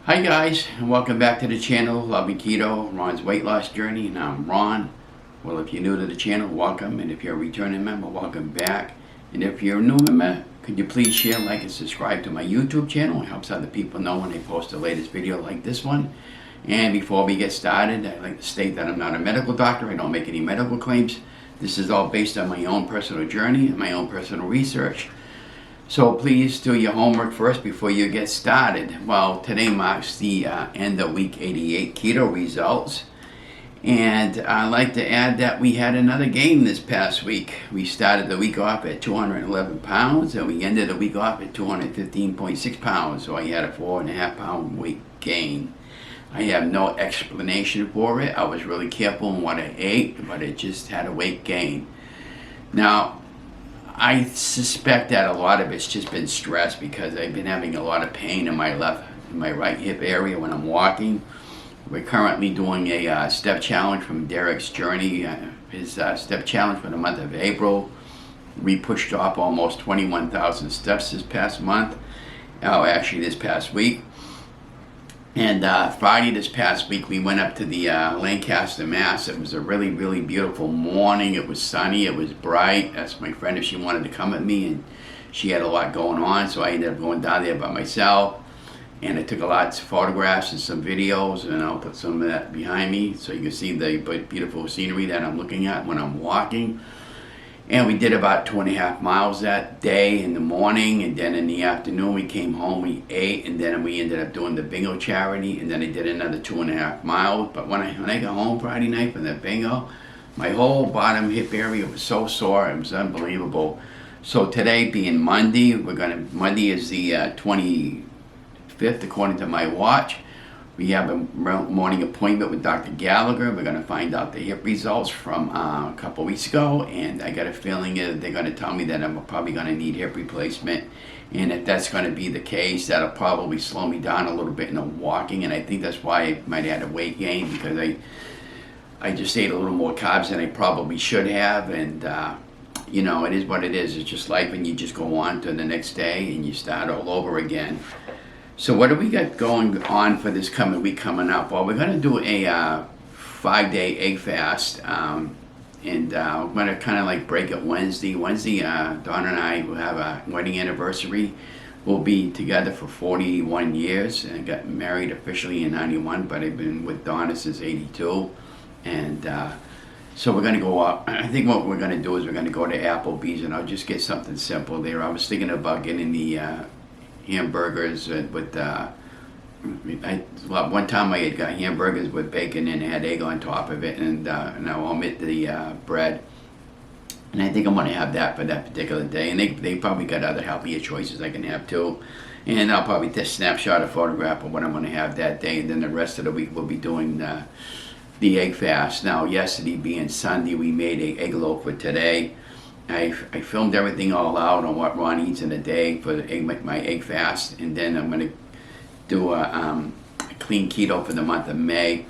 Hi guys, and welcome back to the channel, Loving Keto, Ron's weight loss journey, and I'm Ron. Well, if you're new to the channel, welcome, and if you're a returning member, welcome back. And if you're a new member, could you please share, like, and subscribe to my YouTube channel? It helps other people know when they post the latest video like this one. And before we get started, I'd like to state that I'm not a medical doctor. I don't make any medical claims. This is all based on my own personal journey and my own personal research. So please do your homework first before you get started. Well, today marks the end of week 88 keto results. And I'd like to add that we had another gain this past week. We started the week off at 211 pounds and we ended the week off at 215.6 pounds. So I had a 4.5 pound weight gain. I have no explanation for it. I was really careful in what I ate, but it just had a weight gain. Now, I suspect that a lot of it's just been stress because I've been having a lot of pain in my right hip area when I'm walking. We're currently doing a step challenge from Derek's journey, his step challenge for the month of April. We pushed off almost 21,000 steps this past month, actually this past week. And Friday this past week, we went up to the Lancaster Mass. It was a really, really beautiful morning. It was sunny. It was bright. Asked my friend if she wanted to come with me, and she had a lot going on, so I ended up going down there by myself. And I took a lot of photographs and some videos, and I'll put some of that behind me so you can see the beautiful scenery that I'm looking at when I'm walking. And we did about 2.5 miles that day in the morning, and then in the afternoon we came home, we ate, and then we ended up doing the bingo charity, and then I did another 2.5 miles. But when I got home Friday night from the bingo, my whole bottom hip area was so sore, it was unbelievable. So today being Monday, Monday is the 25th according to my watch. We have a morning appointment with Dr. Gallagher. We're going to find out the hip results from a couple weeks ago, and I got a feeling that they're going to tell me that I'm probably going to need hip replacement. And if that's going to be the case, that'll probably slow me down a little bit in the walking, and I think that's why I might have had a weight gain, because I just ate a little more carbs than I probably should have, and you know, it is what it is. It's just life, and you just go on to the next day and you start all over again. So what do we got going on for this coming week coming up? Well, we're going to do a 5-day egg fast, and we're going to kind of like break it Wednesday. Wednesday, Dawn and I will have a wedding anniversary. We'll be together for 41 years, and I got married officially in 91, but I've been with Donna since 82. And so we're going to go up. I think what we're going to do is we're going to go to Applebee's, and I'll just get something simple there. I was thinking about getting the hamburgers with one time I had got hamburgers with bacon and had egg on top of it, and I'll omit the bread, and I think I'm going to have that for that particular day. And they probably got other healthier choices I can have too, and I'll probably just snapshot a photograph of what I'm going to have that day, and then the rest of the week we'll be doing the egg fast. Now, yesterday being Sunday, we made an egg loaf for today. I filmed everything all out on what Ron eats in a day for my egg fast, and then I'm going to do a clean keto for the month of May.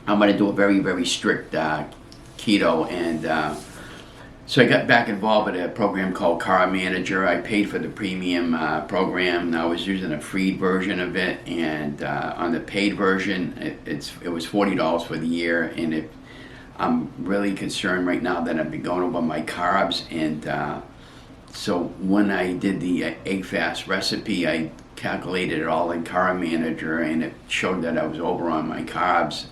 I'm going to do a very, very strict keto, and so I got back involved with a program called Carb Manager. I paid for the premium program, and I was using a free version of it, and on the paid version, it was $40 for the year, and I'm really concerned right now that I've been going over my carbs, and so when I did the egg fast recipe, I calculated it all in Carb Manager, and it showed that I was over on my carbs.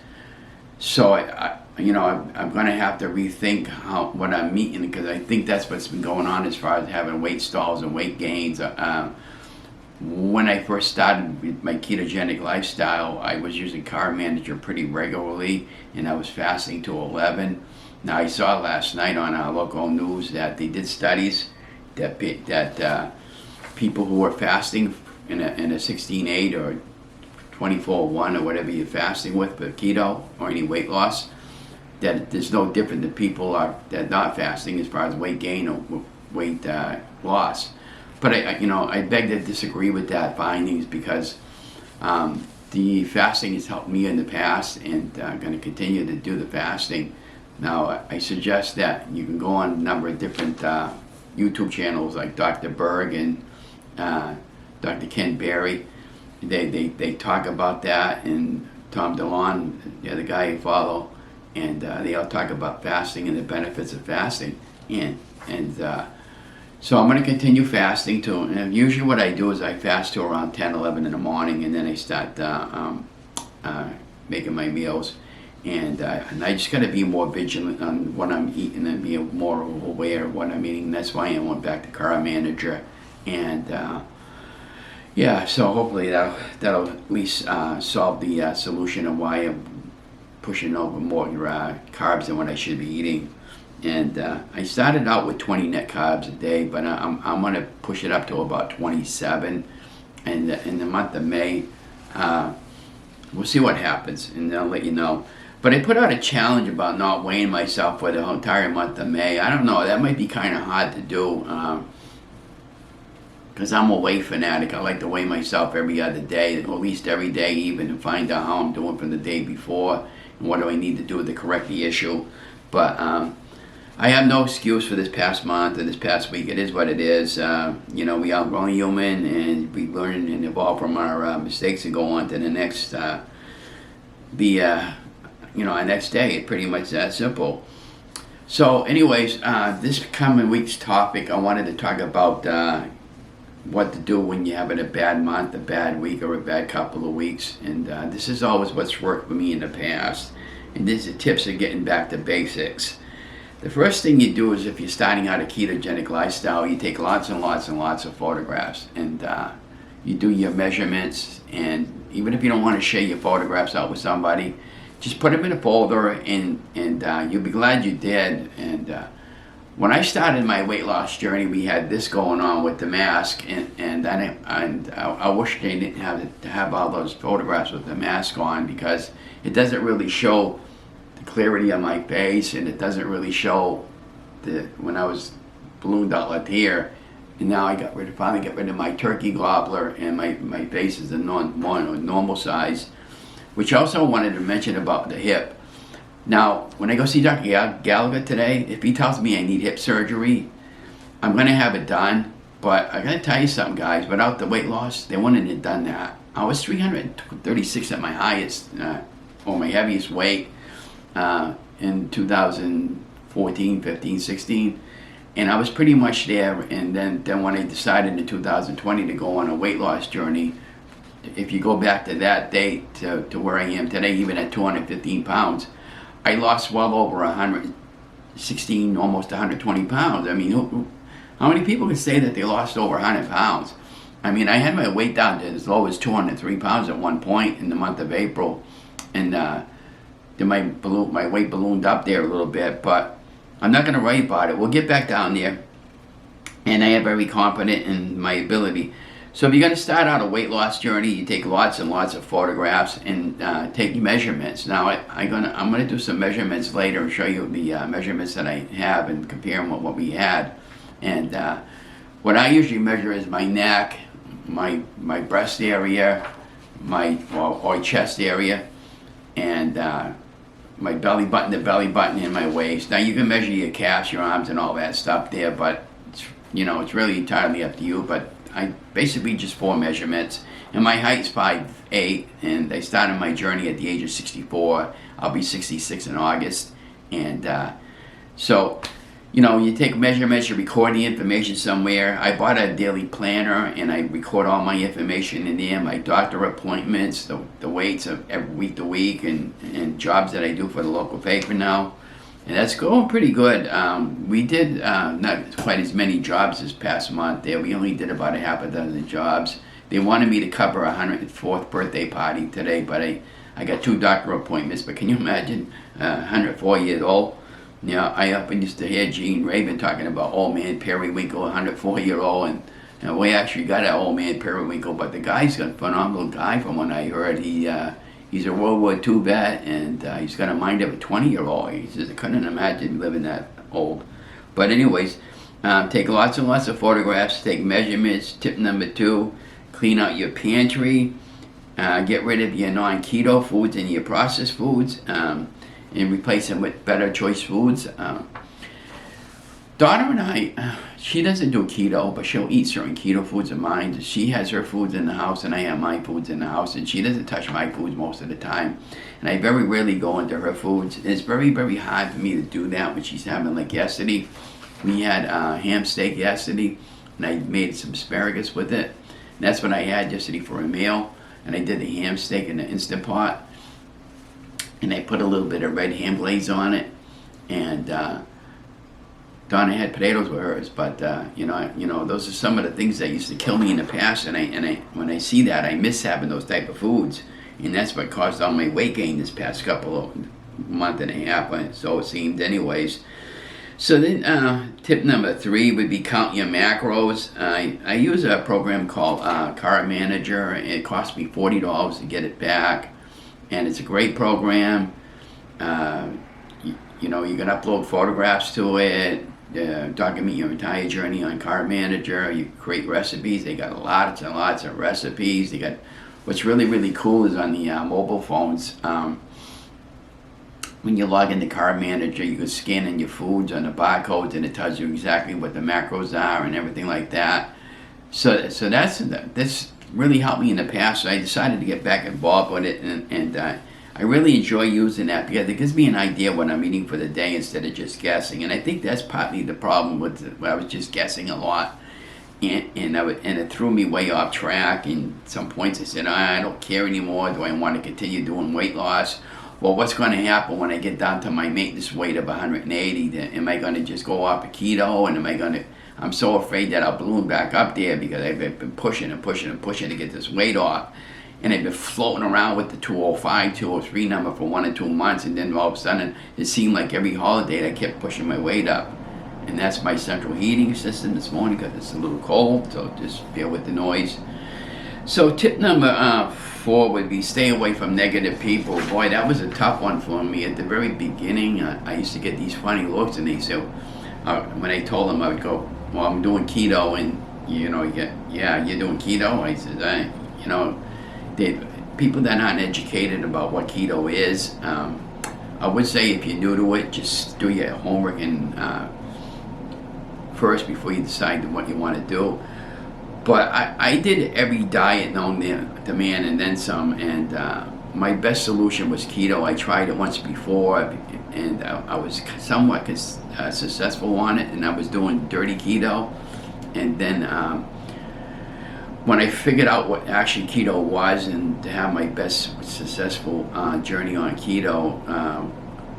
So I'm going to have to rethink what I'm eating, because I think that's what's been going on as far as having weight stalls and weight gains. When I first started with my ketogenic lifestyle, I was using Carb Manager pretty regularly, and I was fasting to 11. Now, I saw last night on our local news that they did studies that people who are fasting in a 16-8 or 24-1 or whatever you're fasting with for keto or any weight loss, that there's no different than people that are not fasting as far as weight gain or weight loss. But I beg to disagree with that findings, because the fasting has helped me in the past, and I'm going to continue to do the fasting. Now, I suggest that you can go on a number of different YouTube channels like Dr. Berg and Dr. Ken Berry, they talk about that, and Tom DeLon, the other guy I follow, and they all talk about fasting and the benefits of fasting. And so I'm going to continue fasting too. And usually what I do is I fast to around 10, 11 in the morning, and then I start making my meals. And I just got to be more vigilant on what I'm eating and be more aware of what I'm eating. That's why I went back to Carb Manager. And yeah, so hopefully that'll at least solve the solution of why I'm pushing over more carbs than what I should be eating. And I started out with 20 net carbs a day, but I'm going to push it up to about 27. And in the month of May, we'll see what happens, and I'll let you know. But I put out a challenge about not weighing myself for the entire month of May. I don't know, that might be kind of hard to do, because I'm a weight fanatic. I like to weigh myself every other day, or at least every day even, and find out how I'm doing from the day before, and what do I need to do to correct the issue. But I have no excuse for this past month or this past week. It is what it is. You know, we are only human, and we learn and evolve from our mistakes and go on to the next, our next day. It's pretty much that simple. So anyways, this coming week's topic, I wanted to talk about what to do when you're having a bad month, a bad week, or a bad couple of weeks. And this is always what's worked for me in the past. And these are tips of getting back to basics. The first thing you do is, if you're starting out a ketogenic lifestyle, you take lots and lots and lots of photographs, and you do your measurements. And even if you don't want to share your photographs out with somebody, just put them in a folder, and you'll be glad you did. And when I started my weight loss journey, we had this going on with the mask, and I wish they didn't have to have all those photographs with the mask on, because it doesn't really show the clarity of my face, and it doesn't really show when I was ballooned out like here. And now I finally got rid of my turkey gobbler, and my face is a more normal size. Which also I wanted to mention about the hip. Now, when I go see Dr. Gallagher today, if he tells me I need hip surgery, I'm going to have it done. But I got to tell you something, guys. Without the weight loss, they wouldn't have done that. I was 336 at my highest, or my heaviest weight, in 2014, 15, 16. And I was pretty much there. And then when I decided in 2020 to go on a weight loss journey, if you go back to that date to where I am today, even at 215 pounds, I lost well over 116, almost 120 pounds. I mean, how many people can say that they lost over 100 pounds? I mean, I had my weight down to as low as 203 pounds at one point in the month of April, and then my weight ballooned up there a little bit, but I'm not going to worry about it. We'll get back down there, and I am very confident in my ability. So if you're going to start out a weight loss journey, you take lots and lots of photographs and take measurements. Now I'm going to do some measurements later and show you the measurements that I have and compare them with what we had. And what I usually measure is my neck, my breast area, my chest area, and my belly button, the belly button, and my waist. Now you can measure your calves, your arms, and all that stuff there, but it's really entirely up to you. But I basically just 4 measurements, and my height's 5'8", and I started my journey at the age of 64. I'll be 66 in August, and so you take measurements, you record the information somewhere. I bought a daily planner, and I record all my information in there, my doctor appointments, the weights of every week to week, and jobs that I do for the local paper now. And that's going pretty good. We did not quite as many jobs this past month there. We only did about a half a dozen jobs. They wanted me to cover a 104th birthday party today, but I got 2 doctor appointments. But can you imagine 104 years old? I often used to hear Gene Raven talking about old man Periwinkle, 104-year-old, and we actually got an old man Periwinkle, but the guy's a phenomenal guy from what I heard. He's a World War II vet, and he's got a mind of a 20-year-old. He says, I couldn't imagine living that old. But anyways, take lots and lots of photographs, take measurements. Tip number 2, clean out your pantry. Get rid of your non-keto foods and your processed foods, and replace them with better choice foods. Daughter and I, she doesn't do keto, but she'll eat certain keto foods of mine. She has her foods in the house, and I have my foods in the house, and she doesn't touch my foods most of the time. And I very rarely go into her foods. It's very, very hard for me to do that when she's having, like yesterday. We had ham steak yesterday, and I made some asparagus with it. And that's what I had yesterday for a meal. And I did the ham steak in the Instant Pot, and I put a little bit of red ham glaze on it, and Donna had potatoes with hers, but those are some of the things that used to kill me in the past, and I when I see that, I miss having those type of foods, and that's what caused all my weight gain this past couple of month and a half, so it seemed anyways. So then tip number 3 would be count your macros. I use a program called Carb Manager. It cost me $40 to get it back, and it's a great program. You can upload photographs to it, document your entire journey on Carb Manager. You create recipes. They got lots and lots of recipes. They got, what's really, really cool is on the mobile phones, when you log into Carb Manager, you can scan in your foods on the barcodes, and it tells you exactly what the macros are and everything like that. So that's really helped me in the past. So I decided to get back involved with it, and I really enjoy using that because it gives me an idea what I'm eating for the day instead of just guessing. And I think that's partly the problem with it. I was just guessing a lot, and it threw me way off track. And some points I said, I don't care anymore. Do I want to continue doing weight loss? Well, what's going to happen when I get down to my maintenance weight of 180? Am I going to just go off of keto? And I'm so afraid that I'll balloon back up there because I've been pushing and pushing and pushing to get this weight off. And I've been floating around with the 205, 203 number for 1 or 2 months. And then all of a sudden, it seemed like every holiday I kept pushing my weight up. And that's my central heating system this morning because it's a little cold. So just bear with the noise. So tip number 4 would be stay away from negative people. Boy, that was a tough one for me. At the very beginning, I used to get these funny looks, and they said, when I told them, I would go, well, I'm doing keto, and yeah, you're doing keto? I said, people that aren't educated about what keto is, I would say if you're new to it, just do your homework and first before you decide what you want to do. But I did every diet known to man and then some, and my best solution was keto. I tried it once before, and I was somewhat successful on it, and I was doing dirty keto. And then when I figured out what actually keto was, and to have my best successful journey on keto,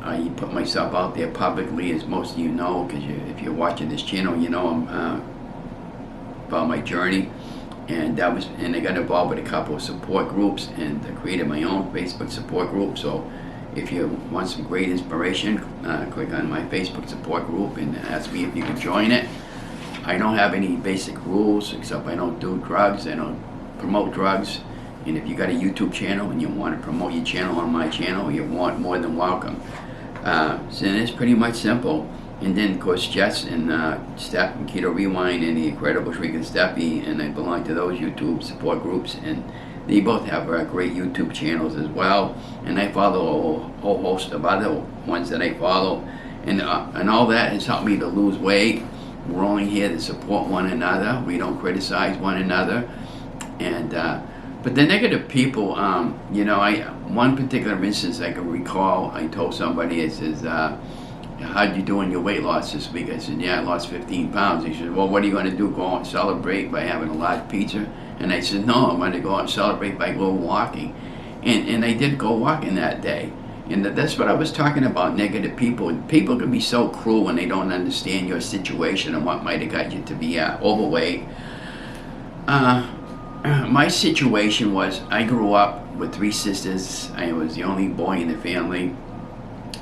I put myself out there publicly, as most of you know, because if you're watching this channel, you know I'm about my journey, and I got involved with a couple of support groups, and I created my own Facebook support group. So if you want some great inspiration, click on my Facebook support group and ask me if you can join it. I don't have any basic rules except I don't do drugs, I don't promote drugs, and if you got a YouTube channel and you want to promote your channel on my channel, you're more than welcome. So it's pretty much simple. And then, of course, Jess and Steph and Keto Rewind and the Incredible Shriek and Steffi, and I belong to those YouTube support groups, and they both have great YouTube channels as well. And I follow a whole host of other ones that I follow, and all that has helped me to lose weight. We're only here to support one another. We don't criticize one another. And but the negative people, one particular instance I can recall, I told somebody, it says, how'd you do in your weight loss this week? I said, yeah, I lost 15 pounds. He said, well, what are you going to do? Go out and celebrate by having a large pizza? And I said, no, I'm going to go out and celebrate by going walking. And I did go walking that day. And that's what I was talking about, negative people. People can be so cruel when they don't understand your situation and what might have got you to be overweight. My situation was, I grew up with 3 sisters. I was the only boy in the family.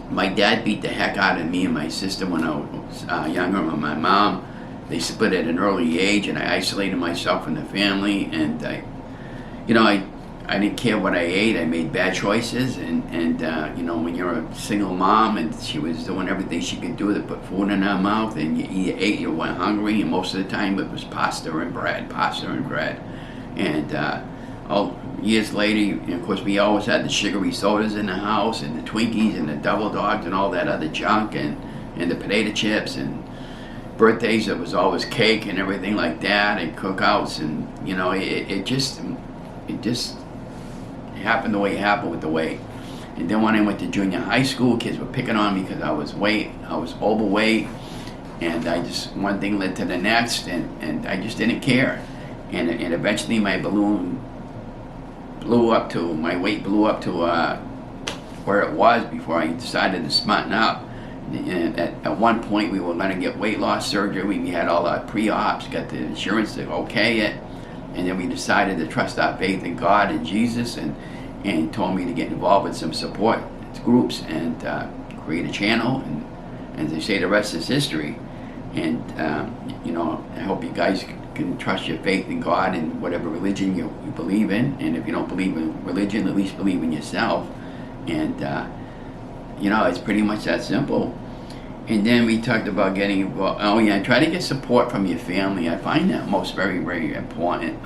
My dad beat the heck out of me and my sister when I was younger, and my mom. They split at an early age, and I isolated myself from the family. And I didn't care what I ate. I made bad choices, and when you're a single mom, and she was doing everything she could do to put food in her mouth, and you either ate, you went hungry, and most of the time it was pasta and bread. And years later, of course, we always had the sugary sodas in the house, and the Twinkies, and the Double Dogs, and all that other junk, and the potato chips, and birthdays, it was always cake and everything like that, and cookouts, and you know, it just happened the way it happened with the weight. And then when I went to junior high school, kids were picking on me because I was overweight, and one thing led to the next, and I just didn't care. And eventually my weight blew up to where it was before I decided to smarten up. And at one point we were going to get weight loss surgery. We had all our pre-ops, got the insurance to okay it, and then we decided to trust our faith in God and Jesus, and told me to get involved with some support groups and create a channel, and as they say, the rest is history. And you know, I hope you guys can trust your faith in God and whatever religion you believe in, and if you don't believe in religion, at least believe in yourself. And you know, it's pretty much that simple. And then we talked about getting, try to get support from your family. I find that most very, very important.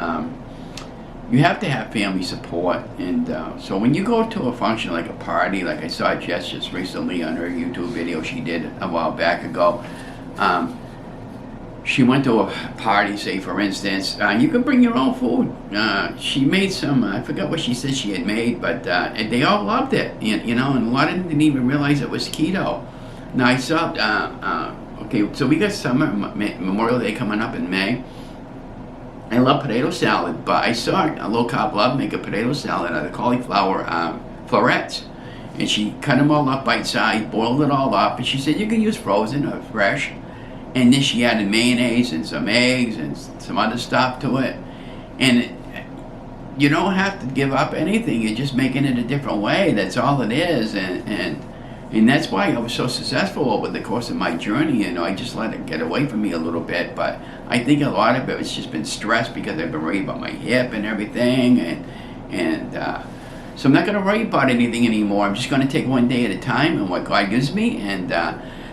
You have to have family support, and so when you go to a function like a party, like I saw Jess just recently on her YouTube video she did a while back ago, she went to a party, say for instance, you can bring your own food. She made some, I forgot what she said she had made, but they all loved it, you know, and a lot of them didn't even realize it was keto. Now I saw, okay, so we got summer, Memorial Day coming up in May. I love potato salad, but I saw a low-carb love make a potato salad out of cauliflower florets. And she cut them all up bite-sized, boiled it all up, and she said you can use frozen or fresh. And then she added mayonnaise and some eggs and some other stuff to it. And you don't have to give up anything, you're just making it a different way, that's all it is. And that's why I was so successful over the course of my journey. You know, I just let it get away from me a little bit, but I think a lot of it was just been stress because I've been worried about my hip and everything, and so I'm not going to worry about anything anymore. I'm just going to take one day at a time and what God gives me. And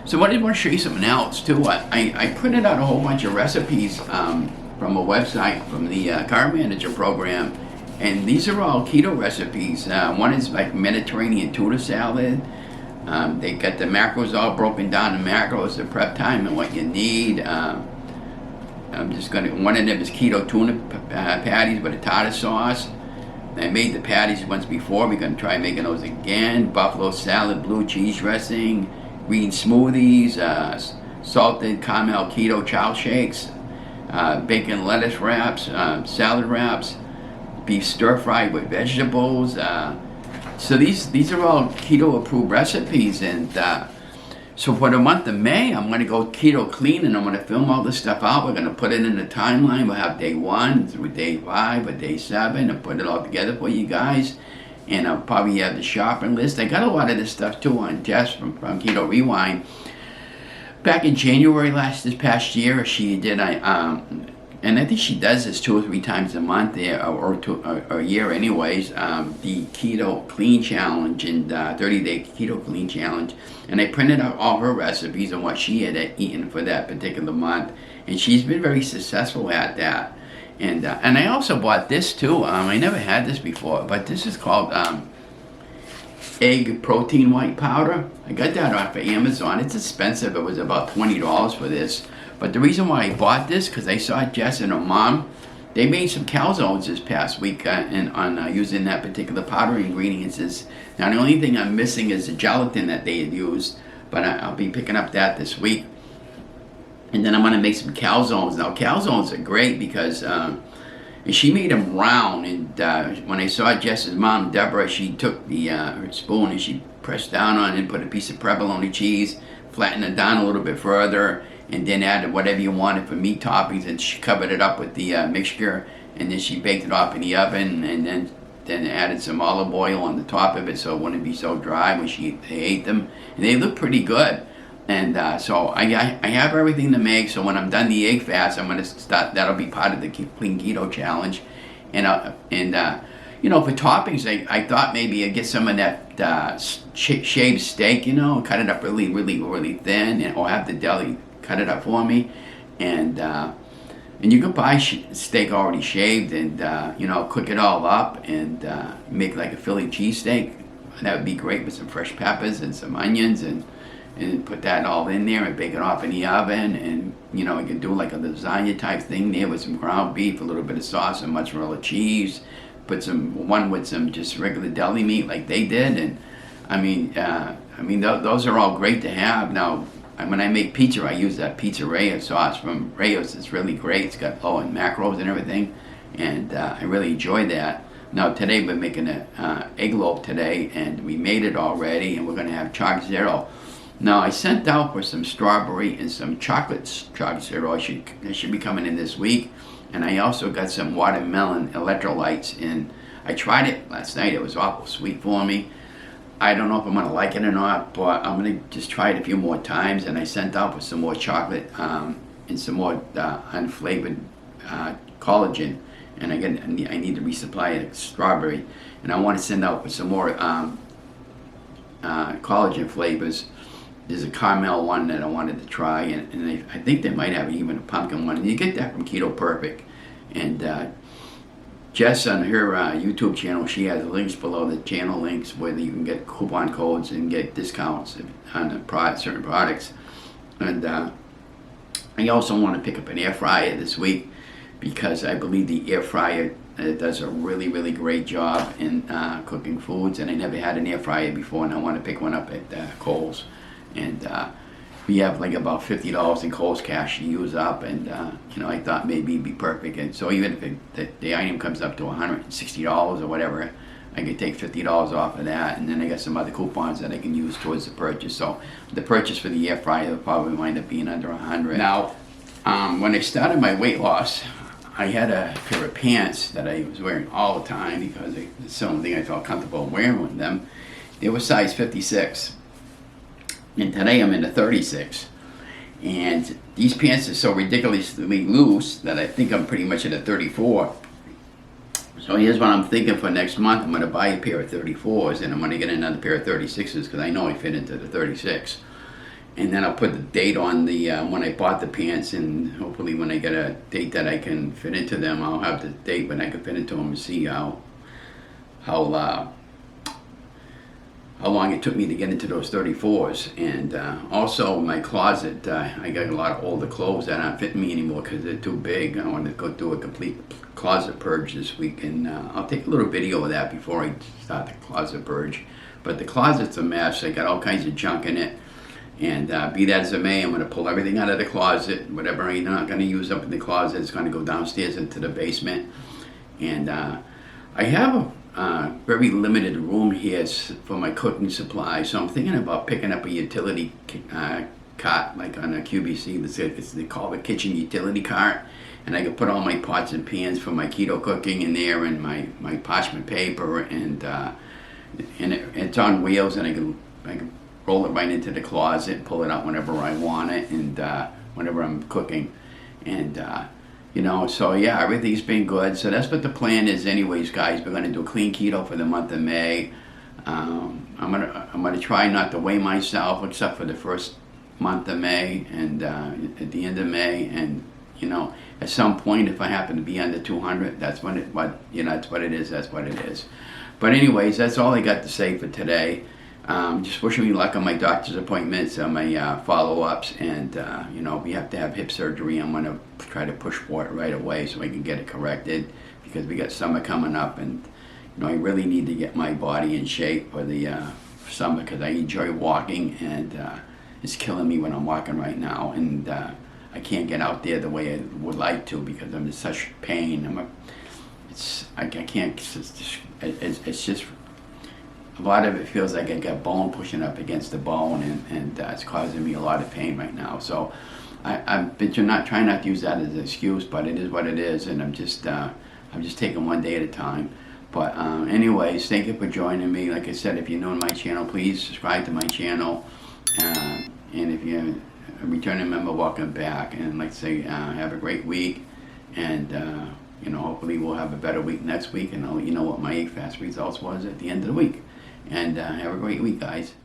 so I want to show you something else too. I printed out a whole bunch of recipes from a website from the Carb Manager program, and these are all keto recipes. One is like Mediterranean tuna salad. They got the macros all broken down, the macros, the prep time, and what you need. One of them is keto tuna patties with a tartar sauce. I made the patties once before. We're going to try making those again. Buffalo salad, blue cheese dressing, green smoothies, salted caramel keto chow shakes, bacon lettuce wraps, salad wraps, beef stir fry with vegetables. So these are all keto approved recipes, and so for the month of May, I'm going to go keto clean, and I'm going to film all this stuff out. We're going to put it in the timeline. We'll have day 1 through day 5 or day 7 and put it all together for you guys. And I'll probably have the shopping list. I got a lot of this stuff too on Jess from Keto Rewind. Back in January this past year, she did and I think she does this 2 or 3 times a month, or a year anyways, the Keto Clean Challenge and 30-day Keto Clean Challenge. And I printed out all her recipes and what she had eaten for that particular month. And she's been very successful at that. And I also bought this too. I never had this before, but this is called egg protein white powder. I got that off of Amazon. It's expensive. It was about $20 for this. But the reason why I bought this, because I saw Jess and her mom, they made some calzones this past week on using that particular powder ingredients. Now the only thing I'm missing is the gelatin that they had used, but I'll be picking up that this week. And then I'm going to make some calzones. Now calzones are great because she made them round, and when I saw Jess's mom, Deborah, she took the her spoon and she pressed down on it and put a piece of provolone cheese, flattened it down a little bit further, and then added whatever you wanted for meat toppings, and she covered it up with the mixture, and then she baked it off in the oven, and then added some olive oil on the top of it so it wouldn't be so dry when they ate them. And they look pretty good. And so I have everything to make, so when I'm done the egg fast, I'm going to start, that'll be part of the Clean Keto Challenge. And you know, for toppings, I thought maybe I'd get some of that shaved steak, you know, cut it up really, really, really thin, or have the deli cut it up for me, and you can buy steak already shaved, and you know, cook it all up and make like a Philly cheesesteak. That would be great with some fresh peppers and some onions, and and put that all in there and bake it off in the oven. And you know, you can do like a lasagna type thing there with some ground beef, a little bit of sauce and mozzarella cheese. Put one with some just regular deli meat like they did. And I mean, those are all great to have. Now, when I make pizza, I use that pizzeria sauce from Rayos. It's really great. It's got low in macros and everything, and I really enjoy that. Now today we're making an egg loaf today, and we made it already, and we're going to have choc zero. Now I sent out for some strawberry and some chocolate choc zero. They should be coming in this week, and I also got some watermelon electrolytes. And I tried it last night. It was awful sweet for me. I don't know if I'm going to like it or not, but I'm going to just try it a few more times. And I sent out for some more chocolate and some more unflavored collagen. And again, I need to resupply it strawberry. And I want to send out for some more collagen flavors. There's a caramel one that I wanted to try, and I think they might have even a pumpkin one. And you get that from Keto Perfect. And Jess on her YouTube channel, she has links below the channel links where you can get coupon codes and get discounts on the certain products. And I also want to pick up an air fryer this week, because I believe the air fryer does a really, really great job in cooking foods. And I never had an air fryer before, and I want to pick one up at Kohl's. And we have like about $50 in Kohl's cash to use up, and you know, I thought maybe it'd be perfect. And so even if the item comes up to $160 or whatever, I could take $50 off of that, and then I got some other coupons that I can use towards the purchase. So the purchase for the air fryer will probably wind up being under $100. Now, when I started my weight loss, I had a pair of pants that I was wearing all the time because it's the only thing I felt comfortable wearing with them. They were size 56. And today I'm in a 36. And these pants are so ridiculously loose that I think I'm pretty much at a 34. So here's what I'm thinking for next month. I'm going to buy a pair of 34s, and I'm going to get another pair of 36s because I know I fit into the 36. And then I'll put the date on the when I bought the pants, and hopefully when I get a date that I can fit into them, I'll have the date when I can fit into them and see how long it took me to get into those 34s. And also my closet, I got a lot of older clothes that aren't fitting me anymore because they're too big. I want to go do a complete closet purge this week, and I'll take a little video of that before I start the closet purge. But the closet's a mess. I got all kinds of junk in it. And be that as it may, I'm going to pull everything out of the closet. Whatever I'm not going to use up in the closet is going to go downstairs into the basement. And I have a very limited room here for my cooking supplies, so I'm thinking about picking up a utility cart, like on a QVC. They call it a kitchen utility cart, and I can put all my pots and pans for my keto cooking in there, and my parchment paper, and it's on wheels, and I can roll it right into the closet, pull it out whenever I want it, and whenever I'm cooking. And you know, so yeah, everything's been good. So that's what the plan is anyways, guys. We're going to do clean keto for the month of May. I'm gonna try not to weigh myself except for the first month of May and at the end of May. And you know, at some point, if I happen to be under 200, that's that's what it is. That's what it is. But anyways, that's all I got to say for today. Just wishing me luck on my doctor's appointments, on my follow-ups, and you know, we have to have hip surgery. I'm going to try to push for it right away so I can get it corrected, because we got summer coming up, and you know, I really need to get my body in shape for the summer, because I enjoy walking, and it's killing me when I'm walking right now, and I can't get out there the way I would like to because I'm in such pain. I can't. It's just. A lot of it feels like I got bone pushing up against the bone, and it's causing me a lot of pain right now. So I'm trying not to use that as an excuse, but it is what it is, and I'm just taking one day at a time. But anyways, thank you for joining me. Like I said, if you're new to my channel, please subscribe to my channel, and if you're a returning member, welcome back. And like I say, have a great week, and you know, hopefully we'll have a better week next week, and I'll let you know what my fast results was at the end of the week. And have a great week, guys.